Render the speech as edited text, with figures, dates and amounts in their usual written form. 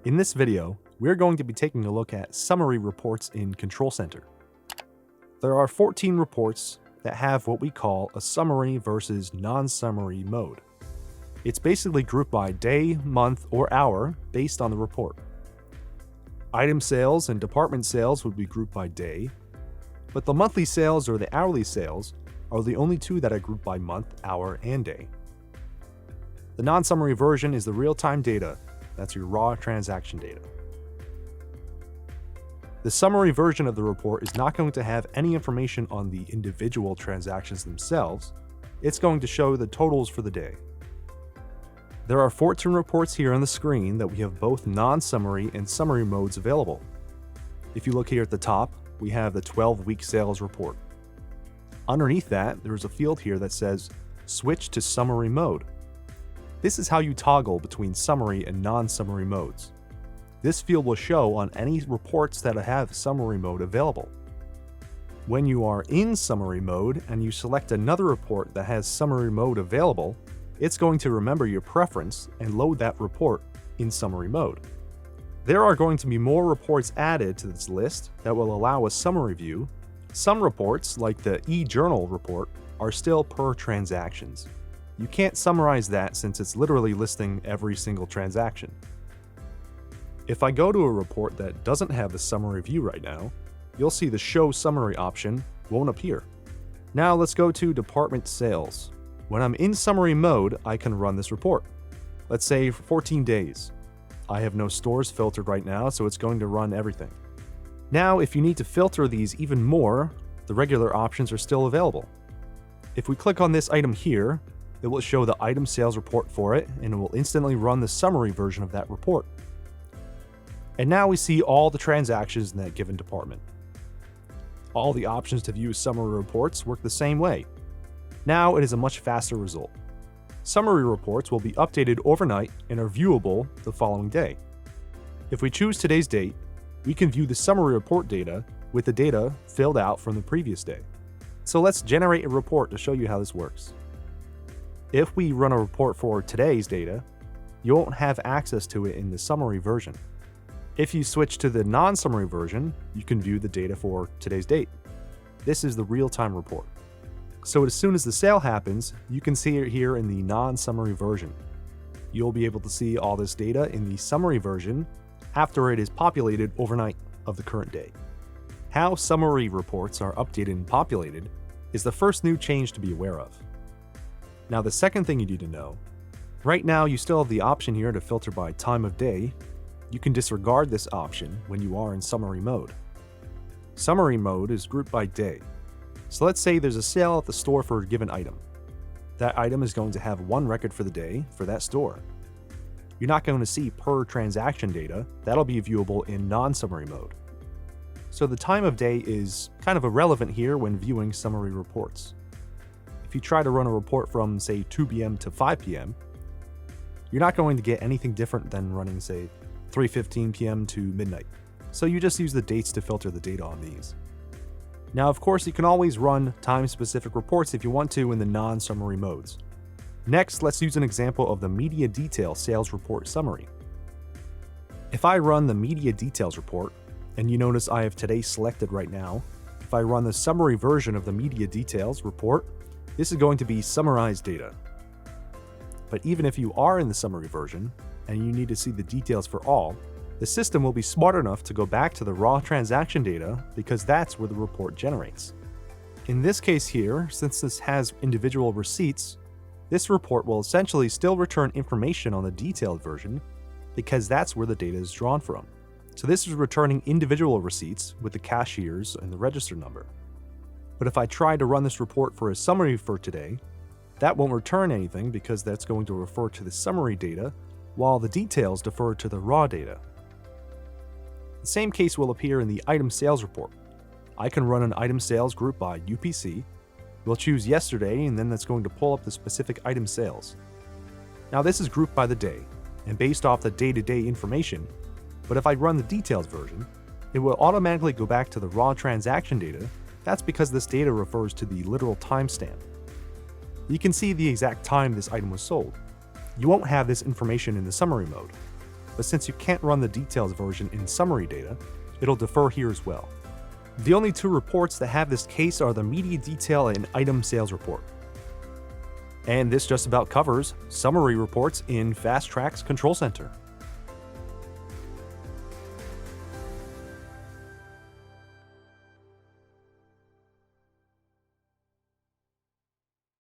In this video, we're going to be taking a look at summary reports in Control Center. There are 14 reports that have what we call a summary versus non-summary mode. It's basically grouped by day, month, or hour based on the report. Item sales and department sales would be grouped by day, but the monthly sales or the hourly sales are the only two that are grouped by month, hour, and day. The non-summary version is the real-time data. That's your raw transaction data. The summary version of the report is not going to have any information on the individual transactions themselves. It's going to show the totals for the day. There are 14 reports here on the screen that we have both non-summary and summary modes available. If you look here at the top, we have the 12-week sales report. Underneath that, there's a field here that says Switch to Summary Mode. This is how you toggle between summary and non-summary modes. This field will show on any reports that have summary mode available. When you are in summary mode and you select another report that has summary mode available, it's going to remember your preference and load that report in summary mode. There are going to be more reports added to this list that will allow a summary view. Some reports, like the e-journal report, are still per transactions. You can't summarize that since it's literally listing every single transaction. If I go to a report that doesn't have the summary view right now, you'll see the Show Summary option won't appear. Now let's go to Department Sales. When I'm in summary mode, I can run this report. Let's say for 14 days. I have no stores filtered right now, so it's going to run everything. Now, if you need to filter these even more, the regular options are still available. If we click on this item here, it will show the item sales report for it, and it will instantly run the summary version of that report. And now we see all the transactions in that given department. All the options to view summary reports work the same way. Now it is a much faster result. Summary reports will be updated overnight and are viewable the following day. If we choose today's date, we can view the summary report data with the data filled out from the previous day. So let's generate a report to show you how this works. If we run a report for today's data, you won't have access to it in the summary version. If you switch to the non-summary version, you can view the data for today's date. This is the real-time report. So as soon as the sale happens, you can see it here in the non-summary version. You'll be able to see all this data in the summary version after it is populated overnight of the current day. How summary reports are updated and populated is the first new change to be aware of. Now the second thing you need to know, right now you still have the option here to filter by time of day. You can disregard this option when you are in summary mode. Summary mode is grouped by day. So let's say there's a sale at the store for a given item. That item is going to have one record for the day for that store. You're not going to see per transaction data. That'll be viewable in non-summary mode. So the time of day is kind of irrelevant here when viewing summary reports. If you try to run a report from, say, 2 p.m. to 5 p.m., you're not going to get anything different than running, say, 3:15 p.m. to midnight. So you just use the dates to filter the data on these. Now, of course, you can always run time-specific reports if you want to in the non-summary modes. Next, let's use an example of the Media Detail Sales Report Summary. If I run the Media Details report, and you notice I have today selected right now, if I run the summary version of the Media Details report, this is going to be summarized data. But even if you are in the summary version, and you need to see the details for all, the system will be smart enough to go back to the raw transaction data because that's where the report generates. In this case here, since this has individual receipts, this report will essentially still return information on the detailed version because that's where the data is drawn from. So this is returning individual receipts with the cashiers and the register number. But if I try to run this report for a summary for today, that won't return anything because that's going to refer to the summary data while the details defer to the raw data. The same case will appear in the item sales report. I can run an item sales group by UPC. We'll choose yesterday, and then that's going to pull up the specific item sales. Now this is grouped by the day and based off the day-to-day information, but if I run the details version, it will automatically go back to the raw transaction data. That's because this data refers to the literal timestamp. You can see the exact time this item was sold. You won't have this information in the summary mode, but since you can't run the details version in summary data, it'll defer here as well. The only two reports that have this case are the media detail and item sales report. And this just about covers summary reports in FasTrax Control Center.